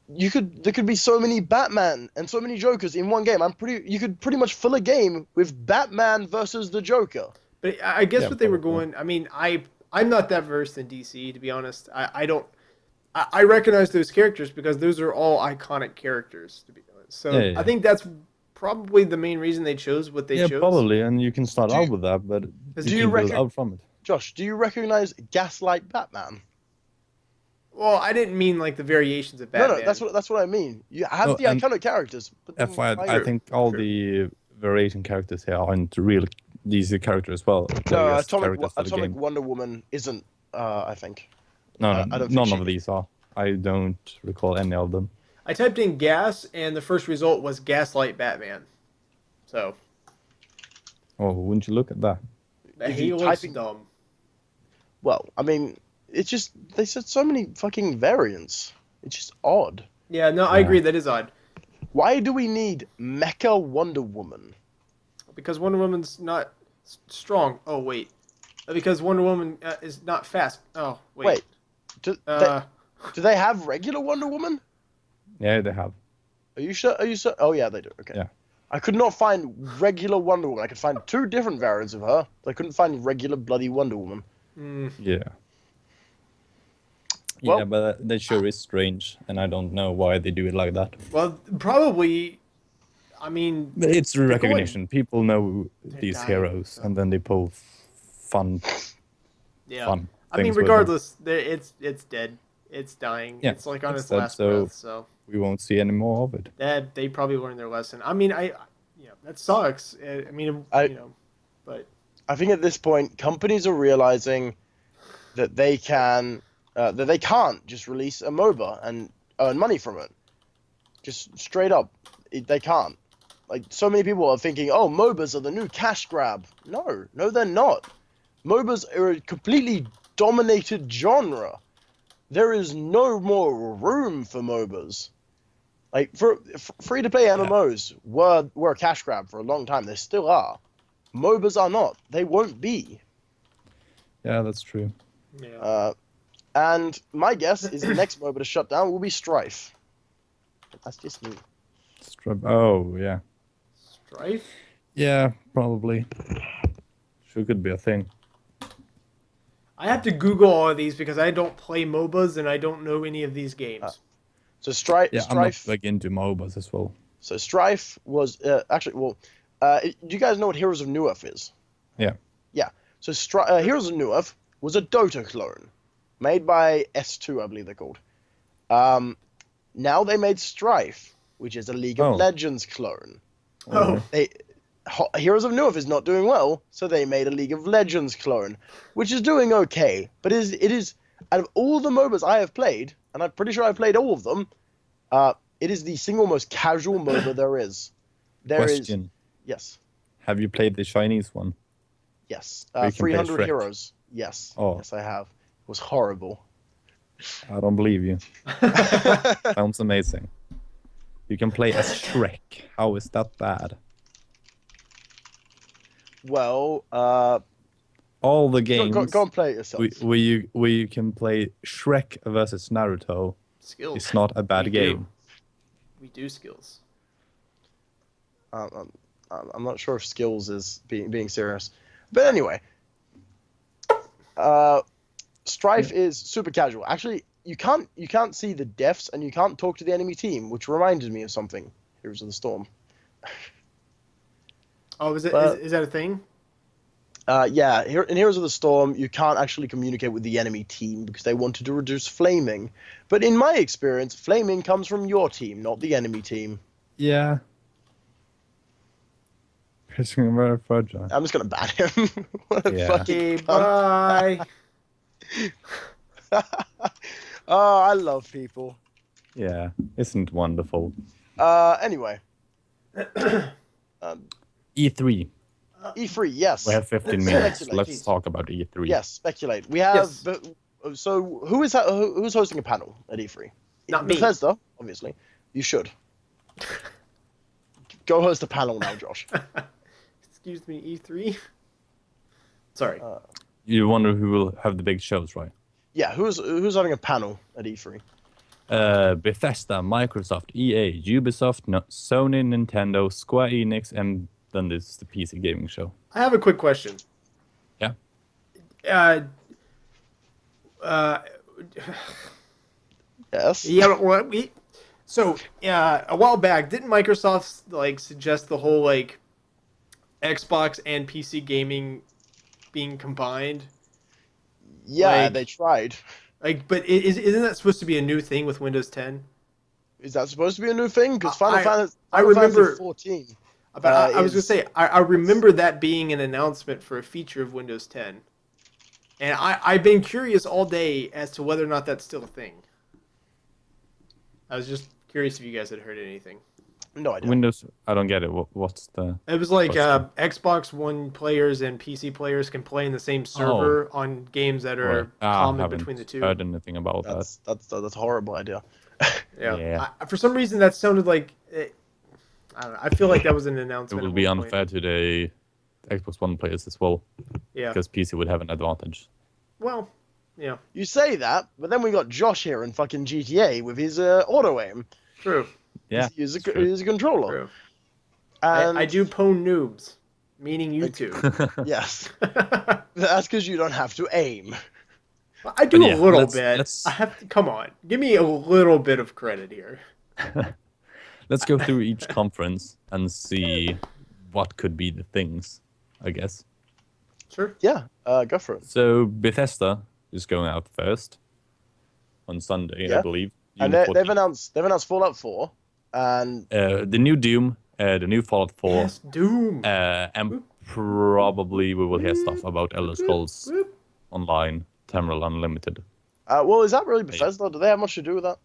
there could be so many Batman and so many Jokers in one game. You could pretty much fill a game with Batman versus the Joker. But I guess Yeah, what they were probably. going. I mean, I'm not that versed in DC, to be honest. I don't. I recognize those characters because those are all iconic characters, to be honest. So Yeah. I think that's probably the main reason they chose what they Yeah, chose. probably, and you can start Do out you- with that, but Do you you can build reckon- out from it. Josh, do you recognize Gaslight Batman? Well, I didn't mean like the variations of Batman. No, that's what I mean. You have No, the and iconic characters. But then FYI, why- I think all True. the variation characters here aren't real DC characters as well. They're No, just characters for the Atomic game. Wonder Woman isn't. I think. No, I don't think none she- of these are. I don't recall any of them. I typed in gas, and the first result was Gaslight Batman. So Oh, wouldn't you look at that? If he you looks typing- dumb. Well, I mean, it's just they said so many fucking variants. It's just odd. Yeah, no, I Yeah. agree. That is odd Why do we need Mecha Wonder Woman? because Wonder Woman's not strong. Oh wait, because Wonder Woman is not fast. Oh wait. Wait, do, Uh, do they have regular Wonder Woman? Yeah, they have. Are you sure? Oh yeah, they do. Okay. Yeah. I could not find regular Wonder Woman. I could find 2 different variants of her, but I couldn't find regular bloody Wonder Woman. Yeah. Well- Yeah, but that sure is strange, and I don't know why they do it like that. well, probably. I mean, But it's going- recognition. People know these dying, heroes, so. and then they pull fun, yeah. fun. I mean, things with them. regardless, it's dead. It's dying. Yeah, it's like on it's its dead, last so- breath. So We won't see any more of it. that they probably learned their lesson. I mean, that sucks. I mean, but I think at this point, companies are realizing that they can't just release a MOBA and earn money from it. Just straight up, they can't. Like so many people are thinking, oh, MOBAs are the new cash grab. No, they're not. MOBAs are a completely dominated genre. There is no more room for MOBAs. Like for free-to-play MMOs were a cash grab for a long time. They still are. MOBAs are not. They won't be. Yeah, that's true. yeah. And my guess is the next MOBA to shut down will be Strife. That's just me. Oh, yeah. Strife. Yeah, probably. Sure could be a thing. I have to Google all of these because I don't play MOBAs and I don't know any of these games. So Strife. Yeah, I'm not like into MOBAs as well. So Strife was actually Do you guys know what Heroes of New Earth is? Yeah. Yeah. So Heroes of New Earth was a Dota clone made by S2, I believe they're called. Now they made Strife, which is a League of Oh. Legends clone. Oh. Heroes of New Earth is not doing well, so they made a League of Legends clone, which is doing okay. But it is out of all the MOBAs I have played, and I'm pretty sure I've played all of them, it is the single most casual MOBA there is. Question. Yes. Have you played the Chinese one? Yes. Where you can play 300 Shrek? Heroes. Yes. Oh. Yes, I have. It was horrible. I don't believe you. Sounds amazing. You can play as Shrek. How is that bad? Well, All the games go and play it yourself. where you can play Shrek versus Naruto Skills. is not a bad We game. We do skills. I'm not sure if skills is being serious, but anyway, Strife is super casual. Actually, you can't see the deaths and you can't talk to the enemy team, which reminded me of something. Heroes of the Storm. Oh, is that a thing? Yeah, in Heroes of the Storm, you can't actually communicate with the enemy team because they wanted to reduce flaming. But in my experience, flaming comes from your team, not the enemy team. Yeah. Pissing very fragile. I'm just gonna ban him. What a Yeah. fucking Okay, cunt. bye. Oh, I love people. Yeah, isn't wonderful. Anyway. E3. E3, yes. We have 15 Let's minutes. speculate. Let's talk about E3. Yes, speculate. We have. Yes. So who's hosting a panel at E3? Not me. Bethesda, obviously. You should. Go host a panel now, Josh. Excuse me, E3. Sorry. You wonder who will have the big shows, right? Yeah, who's having a panel at E3? Bethesda, Microsoft, EA, Ubisoft, Sony, Nintendo, Square Enix, and then this is the PC gaming show. I have a quick question. Yeah. Yes. Yeah. So a while back, didn't Microsoft suggest the whole Xbox and PC gaming being combined? Yeah, they tried. But isn't that supposed to be a new thing with Windows 10? Is that supposed to be a new thing? Because I Final remember- Fantasy 14. But I was gonna say I remember that being an announcement for a feature of Windows 10, and I've been curious all day as to whether or not that's still a thing. I was just curious if you guys had heard anything. No idea. Windows, I don't get it. What's the... It was like What's Xbox One players and PC players can play in the same server on games that are I common haven't between the two. heard anything about that. That's a horrible idea. Yeah. For some reason, that sounded like I don't know. I feel like that was an It announcement. will at be one point. unfair to the Xbox One players as well, Yeah. because PC would have an advantage. Well, yeah. You say that, but then we got Josh here in fucking GTA with his auto aim. True. Yeah, He's it's true. a controller. True. And I do pwn noobs, meaning you two. Yes, that's because you don't have to aim. I do But yeah, a little let's- bit. let's- I have to, come on, give me a little bit of credit here. Let's go through each conference and see what could be the things, I guess. Sure. Yeah, go for it. So Bethesda is going out first on Sunday, Yeah. I believe. And June they've 14th. announced Fallout 4, and The new Doom, the new Fallout 4, Yes, Doom. and probably we will hear stuff about Elder Scrolls Whoop. Online, Tamriel Unlimited. well, is that really Bethesda? Do they have much to do with that?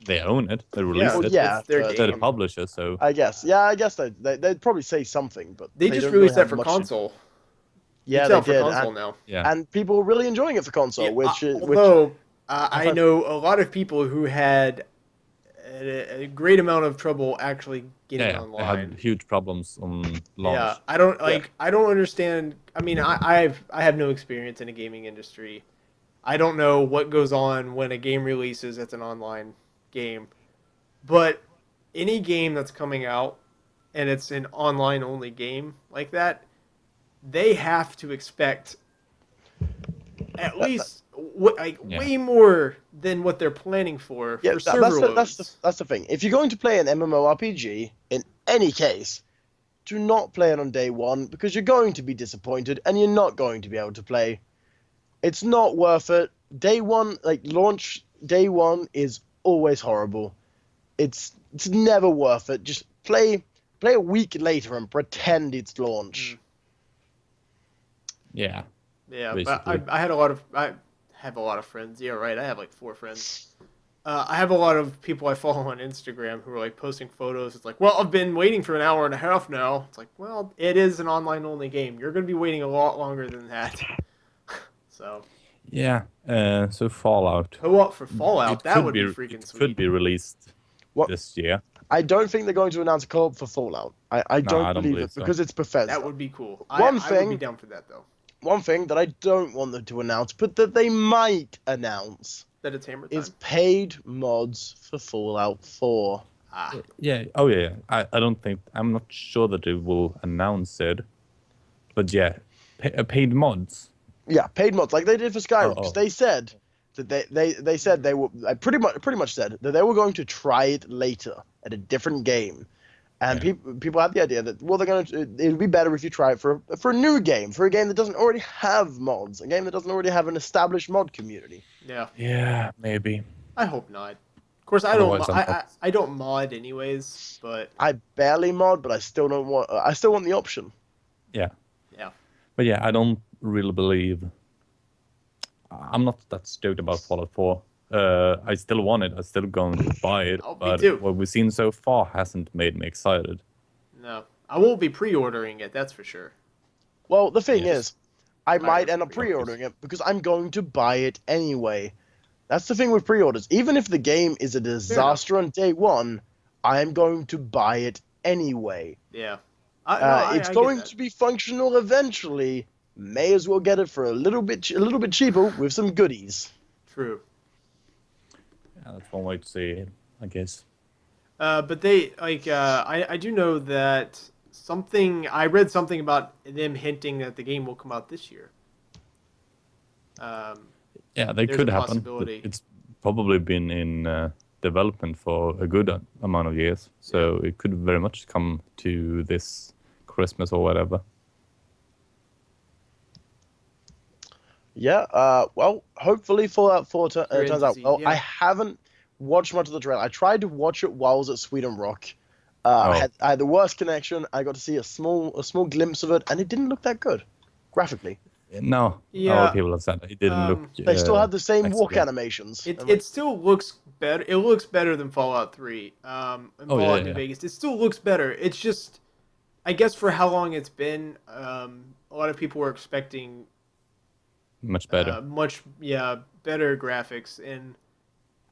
They own it. They released well, it. yeah, it's their but- They're the game. publisher, so I guess. Yeah, I guess they'd probably say something, but They just don't released really that for have much to- console. Yeah, It's they out for did, console now. yeah. and people were really enjoying it for console, Yeah, which although I know a lot of people who had a great amount of trouble actually getting Yeah, they had online. huge problems on launch. Yeah, I don't I don't understand. I mean, I have no experience in the gaming industry. I don't know what goes on when a game releases that's an online game. But any game that's coming out and it's an online only game like that, they have to expect at least way more than what they're planning for server loads. that's the thing. If you're going to play an MMORPG, in any case, do not play it on day one because you're going to be disappointed and you're not going to be able to play. It's not worth it. Day one, like launch day one, is always horrible. It's never worth it. Just play a week later and pretend it's launch. Yeah. Yeah, Basically. but I have a lot of friends. Yeah, right. I have like 4 friends. I have a lot of people I follow on Instagram who are like posting photos. It's like, well, I've been waiting for an hour and a half now. It's like, well, it is an online only game. You're going to be waiting a lot longer than that. So. Yeah. So Fallout. Co-op for Fallout. It That could would be freaking it sweet. could be released this year. I don't think they're going to announce a co-op for Fallout. I don't believe it so. because it's Bethesda. That would be cool. One I would thing- be down for that though. One thing that I don't want them to announce, but that they might announce, That it's hammer time. is paid mods for Fallout 4. Yeah. Oh yeah. I'm not sure that they will announce it, but yeah, paid mods. Yeah, paid mods like they did for Skyrim, because Oh. they said that they said they were pretty much said that they were going to try it later at a different game, and people had the idea that it would be better if you try it for a new game, for a game that doesn't already have mods, a game that doesn't already have an established mod community. Yeah. Yeah, maybe. I hope not. Of course, Otherwise, I don't mod anyways, but I barely mod, but I still want the option. Yeah. yeah. But yeah, I don't really believe. I'm not that stoked about Fallout 4. I still want it. I'm still going to buy it. Oh, me but too. what we've seen so far hasn't made me excited. No, I won't be pre-ordering it. That's for sure. Well, the thing Yes. is, I might Fire end up pre-orders. pre-ordering it because I'm going to buy it anyway. That's the thing with pre-orders. Even if the game is a disaster on day one, I am going to buy it anyway. Yeah. It's going to be functional eventually. May as well get it for a little bit cheaper with some goodies. True. Yeah, that's one way to say it, I guess. But they I do know that I read something about them hinting that the game will come out this year. Yeah, they There's could a happen. possibility. It's probably been in development for a good amount of years, so it could very much come to this Christmas or whatever. Yeah, well, hopefully Fallout 4 turns out well. Yeah. I haven't watched much of the trailer. I tried to watch it while I was at Sweden Rock. Oh. I had the worst connection. I got to see a small glimpse of it, and it didn't look that good, graphically. No, Yeah. other people have said it didn't look. They still had the same walk excellent. animations. It still looks better. It looks better than Fallout 3. And Fallout New Vegas. It still looks better. It's just, I guess for how long it's been, a lot of people were expecting much better. better graphics. And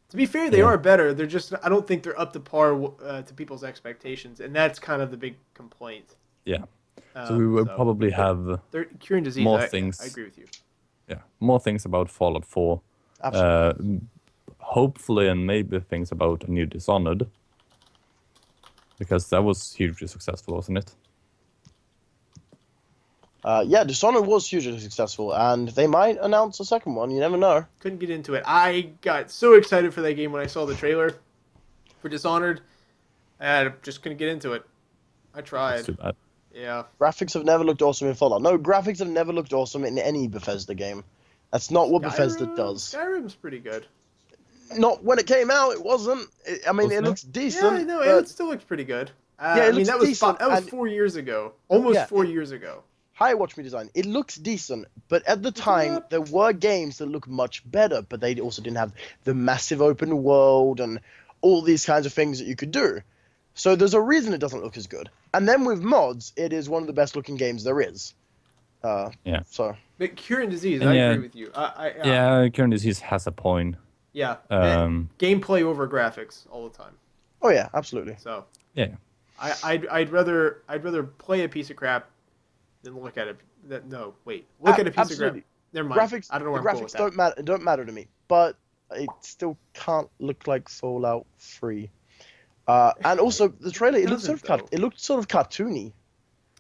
to be fair, they are better. They're just, I don't think they're up to par to people's expectations, and that's kind of the big complaint. Yeah. So we will probably have They're curing disease. more I things. I agree with you. More things about Fallout 4. Absolutely. Hopefully, and maybe things about a new Dishonored, because that was hugely successful, wasn't it? Yeah, Dishonored was hugely successful, and they might announce a second one. You never know. Couldn't get into it. I got so excited for that game when I saw the trailer for Dishonored, and I just couldn't get into it. I tried. That's too bad. Yeah. Graphics have never looked awesome in Fallout. No, graphics have never looked awesome in any Bethesda game. That's not what Bethesda does. Skyrim's pretty good. Not when it came out, it wasn't. I mean, Wasn't it it? looks decent. Yeah, no, but it still looks pretty good. Yeah, it I mean, looks that was decent, that was and- 4 years ago. Almost Yeah, 4 years ago. Hi, Watch Me Design. It looks decent, but at the time, there were games that looked much better, but they also didn't have the massive open world and all these kinds of things that you could do. So there's a reason it doesn't look as good. And then with mods, it is one of the best looking games there is. Yeah. So But Cure and Disease, And I yeah. agree with you. Yeah, Current Disease has a point. Yeah. Um, Gameplay over graphics all the time. oh yeah, absolutely. So Yeah. I'd rather play a piece of crap than look at it. No, wait. Look at a piece absolutely. of crap. Never mind. Graphics, I don't know where the I'm going graphics with that. don't matter to me, but it still can't look like Fallout 3. And also the trailer, it looked doesn't, sort of cartoony.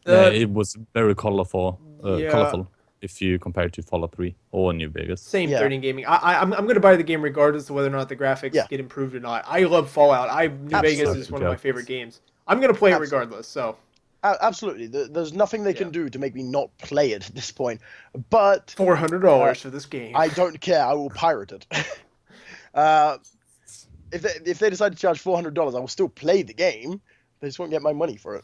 Yeah, Uh, it was very colorful. yeah. Colorful if you compare it to Fallout 3 or New Vegas. Same Yeah. 13 gaming. I'm going to buy the game regardless of whether or not the graphics Yeah. get improved or not. I love Fallout. New Vegas Absolutely. is one of my favorite games. I'm going to play it Absolutely. regardless. So Absolutely. There's nothing they can do to make me not play it at this point. But $400 for this game. I don't care. I will pirate it. If they decide to charge $400, I will still play the game. They just won't get my money for it.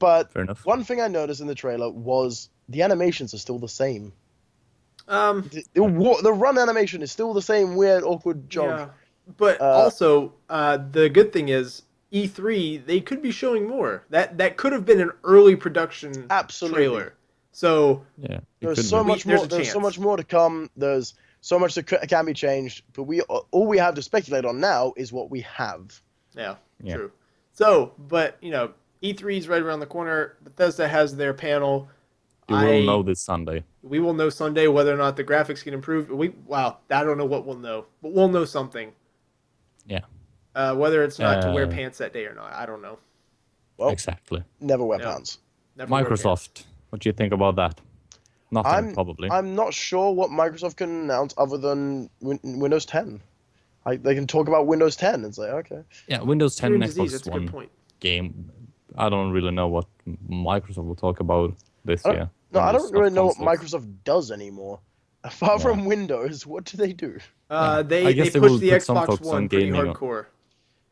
But Fair enough. one thing I noticed in the trailer was the animations are still the same. Yeah, The run animation is still the same weird, awkward jog. but also the good thing is E3 they could be showing more. That could have been an early production Absolutely. trailer. So Yeah. it There's could so be. much There's more. a There's so chance. much more to come. There's so much that can be changed. But all we have to speculate on now is what we have. yeah, Yeah. true. So, but E3 is right around the corner. Bethesda has their panel. You will know this Sunday. We will know Sunday whether or not the graphics get improved. I don't know what we'll know, but we'll know something. Yeah. Whether it's not to wear pants that day or not, I don't know. Well, Exactly. never wear No. pants. Never wear pants. Microsoft. What do you think about that? Nothing, probably. I'm not sure what Microsoft can announce other than Windows 10. They can talk about Windows 10 and say, okay. Yeah, Windows 10 Human and disease, Xbox that's a good One point. game. I don't really know what Microsoft will talk about this year. No, I on don't the really know what consoles. Microsoft does anymore. Apart from Windows, what do they do? I They guess they push will the put some Xbox focus on One pretty gaming. hardcore.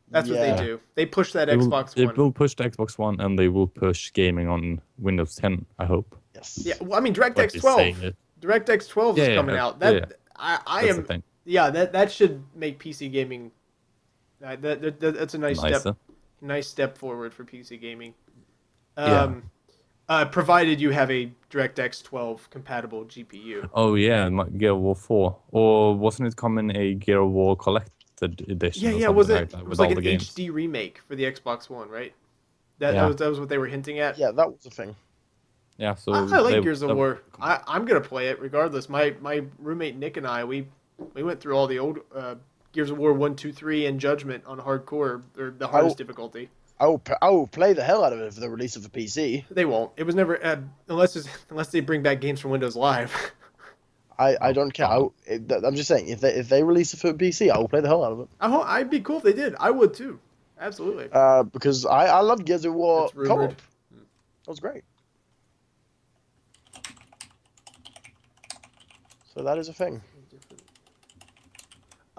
That's what Yeah. they do. They push that They will, Xbox they One. will push the Xbox One and they will push gaming on Windows 10, I hope. Yes. Yeah, well, I mean But DirectX they 12. say it. DirectX 12 is Yeah, coming yeah, out. yeah, That I That's the am. thing. Yeah, that should make PC gaming. That's a nice Nicer. step forward for PC gaming. Yeah. Provided you have a DirectX 12 compatible GPU. Oh yeah, Gear of War 4. Or wasn't it coming a Gear of War collected edition? Yeah, or yeah. something Was like it? that It with was like all an the games? HD remake for the Xbox One, right? Yeah. That was what they were hinting at. Yeah, that was the thing. Yeah, so I like they- Gears of War. I'm gonna play it regardless. My roommate Nick and I we went through all the old Gears of War 1, 2, 3, and Judgment on hardcore or the hardest difficulty. I will play the hell out of it for the release of a PC. They won't. It was never unless they bring back games from Windows Live. I don't care. I'm just saying, if they release it for PC, I will play the hell out of it. I'd be cool if they did. I would too. Absolutely. Because I love Gears of War That's rumored. co-op. That was great. So that is a thing.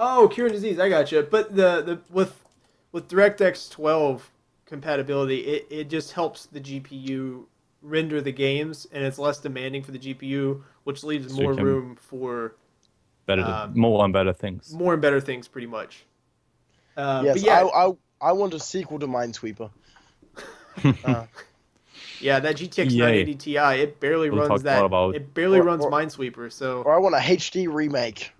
Oh, Cure and Disease, I got you. But the with DirectX 12 compatibility, it just helps the GPU render the games, and it's less demanding for the GPU, which leaves So you more can- room for better, more and better things. more and better things, pretty much. Yes, but yeah, I want a sequel to Minesweeper. yeah, that GTX Yay. 980 Ti, it barely We'll runs talk that. more about- It barely Or- runs or- Minesweeper, so Or I want a HD remake.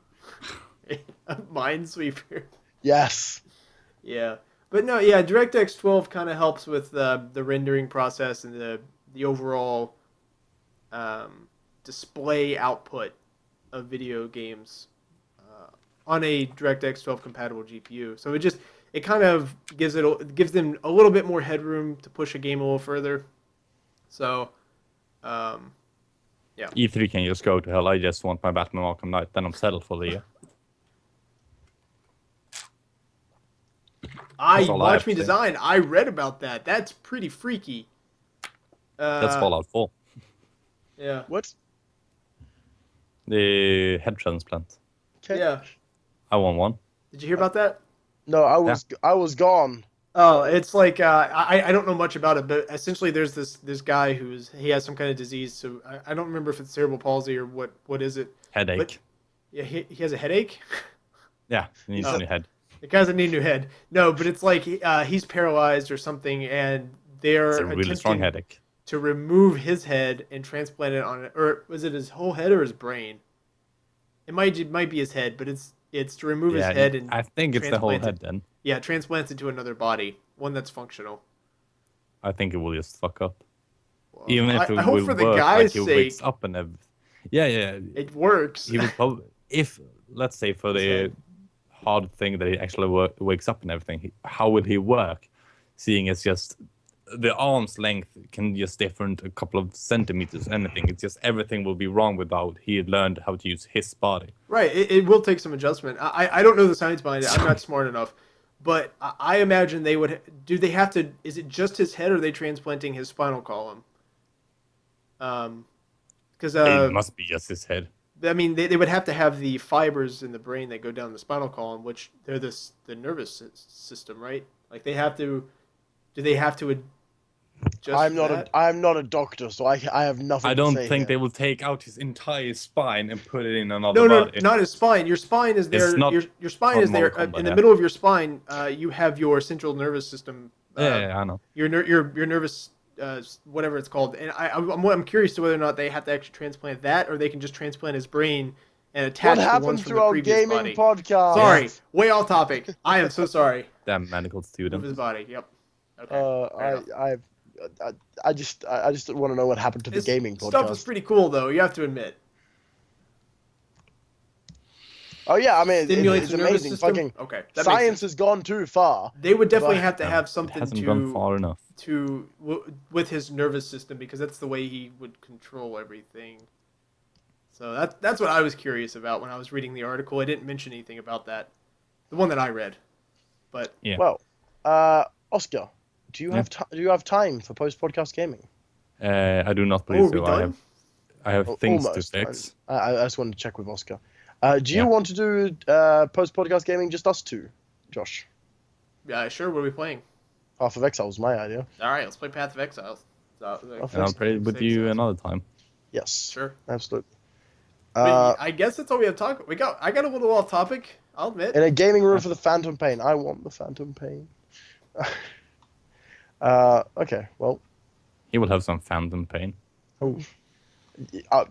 Minesweeper. Yes. Yeah, but no, yeah, DirectX 12 kind of helps with the rendering process and the overall display output of video games on a DirectX 12 compatible GPU. So it kind of gives them a little bit more headroom to push a game a little further. So, E3 can just go to hell. I just want my Batman Arkham Knight, then I'm settled for the year. That's all I Watch have Me to say. Design. I read about that. That's pretty freaky. That's Fallout 4. Yeah. What? The head transplant. Okay. Yeah. I want one. Did you hear about that? No, I was gone. Oh, it's like I don't know much about it, but essentially there's this guy he has some kind of disease. So I don't remember if it's cerebral palsy or what is it. Headache. But, yeah, he has a headache. Yeah, he needs a new head. The guy doesn't need a new head. No, but it's like he's paralyzed or something, and they're It's a really strong attempting headache. to remove his head and transplant it on it. Or was it his whole head or his brain? It might be his head, but it's to remove his head and I think it's the whole transplant head then. Yeah, transplants it to another body, one that's functional. I think it will just fuck up. Well, Even if it I hope will for the work, guy's like he sake, wakes up and everything. Yeah, it works. he will probably, if let's say for the hard thing that he actually wakes up and everything, how will he work? Seeing it's just the arm's length can just different a couple of centimeters, anything. It's just everything will be wrong without he had learned how to use his body. Right, it will take some adjustment. I don't know the science behind it. I'm not smart enough, but I imagine they would. Do they have to? Is it just his head, or are they transplanting his spinal column? Because It must be just his head. I mean, they would have to have the fibers in the brain that go down the spinal column, which they're the nervous system, right? Like they have to. Do they have to adjust I'm not a doctor, so I have nothing. I don't to say think here. they will take out his entire spine and put it in another No, body. not his spine. Your spine is there. not- Your spine not is there. Mortal Kombat, In the yeah. middle of your spine, you have your central nervous system. Yeah, I know. Your nervous whatever it's called. And I'm curious to whether or not they have to actually transplant that, or they can just transplant his brain and attach What the happened ones from to the our previous gaming body. podcast? Sorry, way off topic. I am so sorry. Damn medical Of student. his body. Yep. Okay. fair enough. I just want to know what happened to the His gaming podcast. stuff is pretty cool, though. You have to admit. Oh yeah, I mean Stimulates it's the nervous amazing. system. Fucking Okay. That makes science sense. has gone too far. They would definitely But- have to have It something hasn't gone to far enough. with his nervous system, because that's the way he would control everything. So that's what I was curious about when I was reading the article. I didn't mention anything about that, the one that I read. But Yeah. Well, Oscar, do you have time for post podcast gaming? I do not are believe we so. done? I have things Almost. to fix. I just wanted to check with Oscar. Do you Yeah. want to do post podcast gaming just us two, Josh? Yeah, sure. What are we playing? Path of Exile was my idea. All right, let's play Path of Exiles. Of And I'll play it with you another time. Yes, Sure. absolutely. But I guess that's all we have to talk. I got a little off topic. I'll admit. In a gaming room for the Phantom Pain. I want the Phantom Pain. Okay, well, He will have some phantom pain.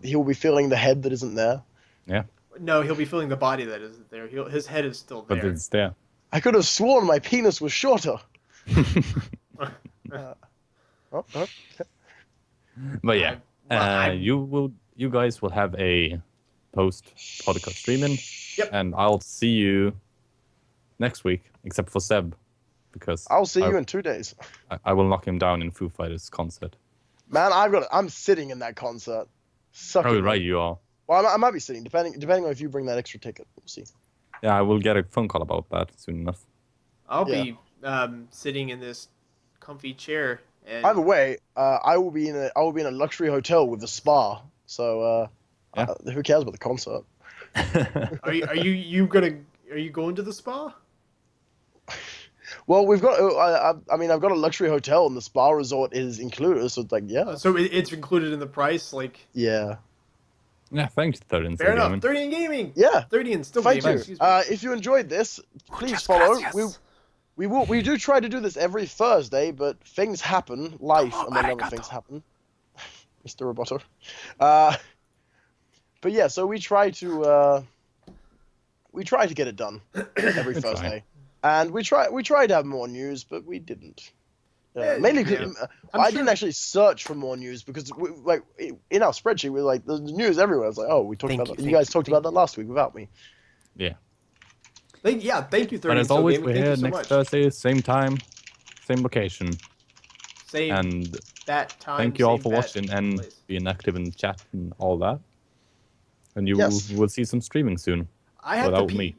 he'll be feeling the head that isn't there. No, he'll be feeling the body that isn't there. His head is still But there. it's there. I could have sworn my penis was shorter. Oh, But yeah, I'm- you guys will have a post podcast streaming. Yep. And I'll see you next week, except for Seb, because I'll see you in 2 days. I will knock him down in Foo Fighters concert. Man, I'm sitting in that concert. Sucking. Oh, right, you are. Well, I might be sitting, depending on if you bring that extra ticket. We'll see. Yeah, I will get a phone call about that soon enough. I'll be sitting in this comfy chair. And Either way, I will be in a luxury hotel with a spa. So who cares about the concert? are you going to the spa? Well, we've got. I've got a luxury hotel, and the spa resort is included. So it's like, yeah, So it's included in the price. Like yeah, Yeah, thanks, 30 fair enough. 30 in gaming. yeah. 30 in still Thank gaming. you. Excuse me. If you enjoyed this, please Muchas follow. gracias. We do try to do this every Thursday, but things happen. Life, Oh, among other arigato. things, happen. Mr. Roboto. But yeah, so we try to get it done every We try. Thursday, and we try to have more news, but we didn't. Mainly, because I'm I sure- didn't actually search for more news because in our spreadsheet we're like there's news everywhere. It's like, oh, we talked Thank about that. you, You guys talked about that last week without me. Yeah. Thank you, 30 But as Still always, Gaming. we're Thank here you so next much. Thursday, same time, same location. Same And that time. thank you all same for bat watching and place. being active in the chat and all that. And you Yes. will see some streaming soon. I have to without pee. me.